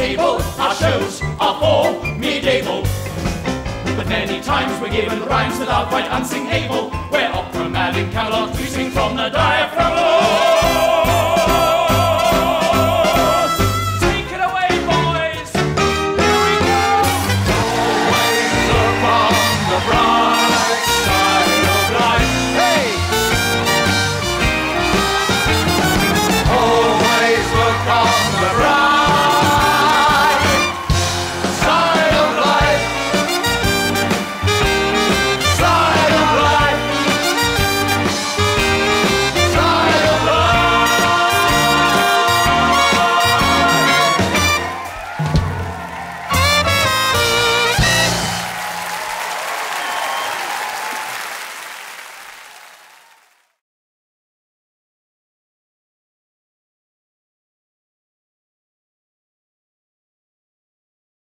table. Our shows are formidable. But many times we're given rhymes that are quite unsingable. We're opera mad in Camelot, we sing from the diaphragm.